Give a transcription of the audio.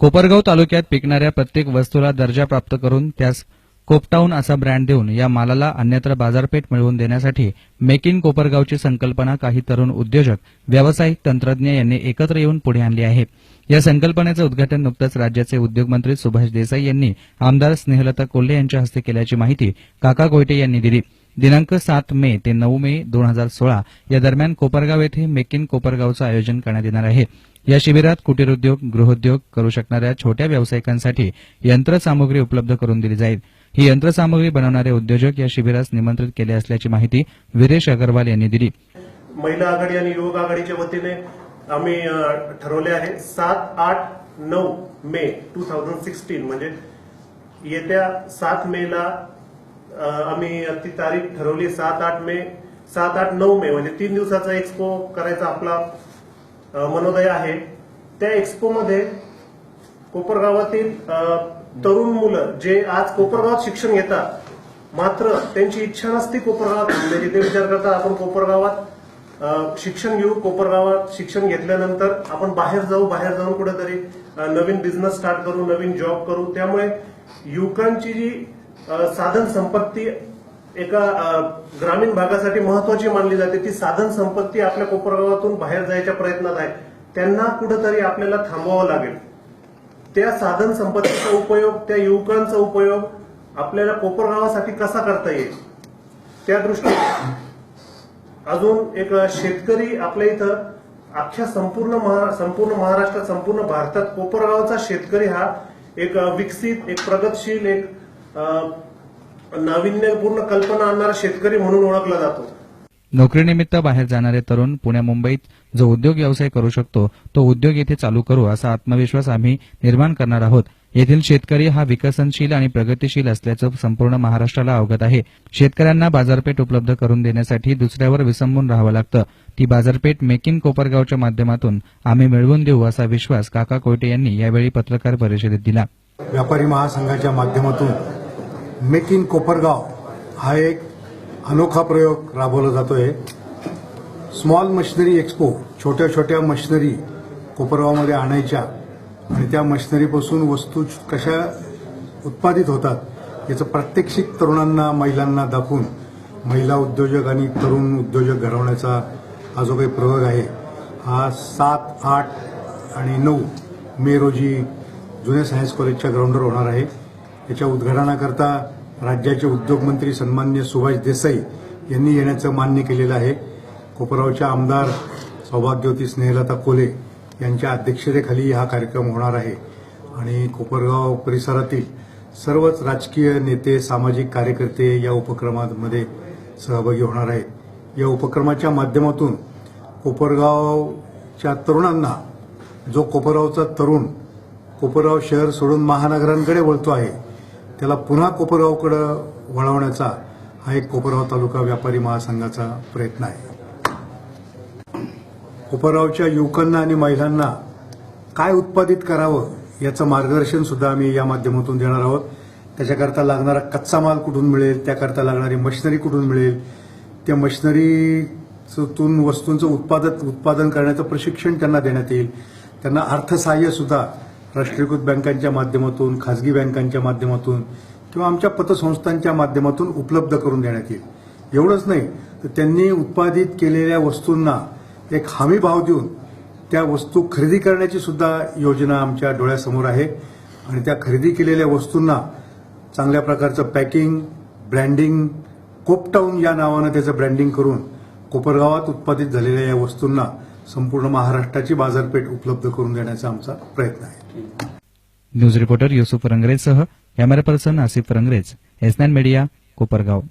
कोपरगाव तालुक्यात पिकणाऱ्या प्रत्येक वस्तूला दर्जा प्राप्त करून त्यास कोपटाऊन असा ब्रँड देऊन या मालाला अन्यत्र बाजारपेठ मिळवून देण्यासाठी मेक इन कोपरगावची संकल्पना काही तरुण उद्योजक, व्यावसायिक, तंत्रज्ञ यांनी एकत्र येऊन पुढे आणली आहे। या संकल्पनेचं उद्घाटन नुकतंच राज्याचे उद्योगमंत्री सुभाष देसाई यांनी आमदार स्नेहलता कोल्हे यांच्या हस्ते केल्याची माहिती काका कोयटे यांनी दिली। दिनांक 7 मे ते 9 मे 2016 या दरम्यान कोपरगाव येथे मेक इन कोपरगावचं आयोजन करण्यात येणार आहे। या शिबिरात कुटीर उद्योग, गृहोद्योग करू शकणाऱ्या छोट्या व्यावसायिकांसाठी यंत्रसामुग्री उपलब्ध करून दिली जाईल। ही यंत्रसामुग्री बनवणारे उद्योजक या शिबिरास निमंत्रित केले असल्याची माहिती वीरेश अग्रवाल यांनी दिली। महिला आघाडी आणि युवक आघाडीच्या वतीने आम्ही ठरवले आहे 7, 8, 9 मे 2016 म्हणजे येत्या 7 मेला आम्ही ती तारीख ठरवली। 7, 8 मे 7, 8, 9 मे म्हणजे 3 दिवसाचा एक्सपो करायचा आपला मनोदय आहे। त्या एक्सपो मध्ये कोपरगावातील तरुण मुलं जे आज कोपरगावात शिक्षण घेतात, मात्र त्यांची इच्छा नसते कोपरगावात थांबण्याची, ते विचार करतात आपण कोपरगावात शिक्षण घेऊ, कोपरगावात शिक्षण घेतल्यानंतर आपण बाहेर जाऊन कुठेतरी नवीन बिझनेस स्टार्ट करू, नवीन जॉब करू। त्यामुळे युवकांची जी साधन संपत्ती एका ग्रामीण भागासाठी महत्वाची मानली जाते, ती साधन संपत्ती आपल्या कोपरगावातून बाहेर जायच्या प्रयत्नात आहे। त्यांना कुठेतरी आपल्याला थांबवावं लागेल। त्या साधन संपत्तीचा उपयोग, त्या युवकांचा उपयोग आपल्याला कोपरगावासाठी कसा करता येईल, त्या दृष्टीने अजून एक शेतकरी आपल्या इथं अख्ख्या संपूर्ण महाराष्ट्रात, संपूर्ण भारतात कोपरगावचा शेतकरी हा एक विकसित, एक प्रगतशील, एक नाविन्यपूर्ण कल्पना आणणारा शेतकरी म्हणून ओळखला जातो। नोकरीनिमित्त बाहेर जाणारे तरुण पुण्या मुंबईत जो उद्योग व्यवसाय करू शकतो तो उद्योग येथे चालू करू असा आत्मविश्वास आम्ही निर्माण करणार आहोत। येथील शेतकरी हा विकसनशील आणि प्रगतिशील असल्याचं संपूर्ण महाराष्ट्राला अवगत आहे। शेतकऱ्यांना बाजारपेठ उपलब्ध करून देण्यासाठी दुसऱ्यावर विसंबून राहावं लागतं। ती बाजारपेठ मेक इन कोपरगावच्या माध्यमातून आम्ही मिळवून देऊ असा विश्वास काका कोयटे यांनी यावेळी पत्रकार परिषदेत दिला। व्यापारी महासंघाच्या माध्यमातून मेक इन कोपरगाव हा एक अनोखा प्रयोग राबवला जातोय। स्मॉल मशिनरी एक्सपो, छोट्या छोट्या मशिनरी कोपरगावमध्ये आणायच्या आणि त्या मशिनरीपासून वस्तू कशा उत्पादित होतात याचं प्रात्यक्षिक तरुणांना, महिलांना दाखवून महिला उद्योजक आणि तरुण उद्योजक घडवण्याचा हा जो काही प्रयोग आहे हा 7, 8 आणि 9 मे रोजी जुने सायन्स कॉलेजच्या ग्राउंडवर होणार आहे। याच्या उद्घाटनाकरता राज्याचे उद्योगमंत्री सन्माननीय सुभाष देसाई यांनी येण्याचं मान्य केलेलं आहे। कोपरगावच्या आमदार सौभाग्यवती स्नेहलता कोल्हे यांच्या अध्यक्षतेखाली हा कार्यक्रम होणार आहे आणि कोपरगाव परिसरातील सर्वच राजकीय नेते, सामाजिक कार्यकर्ते या उपक्रमामध्ये सहभागी होणार आहेत। या उपक्रमाच्या माध्यमातून कोपरगावच्या तरुणांना, जो कोपरगावचा तरुण कोपरगाव शहर सोडून महानगरांकडे वळतो आहे, त्याला पुन्हा कोपरगावकडे वळवण्याचा हा एक कोपरगाव तालुका व्यापारी महासंघाचा प्रयत्न आहे। कोपरगावच्या युवकांना आणि महिलांना काय उत्पादित करावं याचं मार्गदर्शन सुद्धा आम्ही या माध्यमातून देणार आहोत। त्याच्याकरता लागणारा कच्चा माल कुठून मिळेल, त्याकरता लागणारी मशिनरी कुठून मिळेल, त्या मशिनरीतून वस्तूंचं उत्पादन करण्याचं प्रशिक्षण त्यांना देण्यात येईल। त्यांना अर्थसहाय्य सुद्धा राष्ट्रीयकृत बँकांच्या माध्यमातून, खाजगी बँकांच्या माध्यमातून किंवा आमच्या पतसंस्थांच्या माध्यमातून उपलब्ध करून देण्यात येईल। एवढंच नाही तर त्यांनी उत्पादित केलेल्या वस्तूंना एक हमी भाव देऊन त्या वस्तू खरेदी करण्याची सुद्धा योजना आमच्या डोळ्यासमोर आहे आणि त्या खरेदी केलेल्या वस्तूंना चांगल्या प्रकारचं पॅकिंग, ब्रँडिंग, कोपटाऊन या नावानं त्याचं ब्रँडिंग करून कोपरगावात उत्पादित झालेल्या या वस्तूंना संपूर्ण महाराष्ट्राची बाजारपेठ उपलब्ध करून देण्याचा आमचा प्रयत्न आहे। न्यूज रिपोर्टर युसुफ रंगरेजसह camera person Asif Rangrez, S9 media, Kopargaon.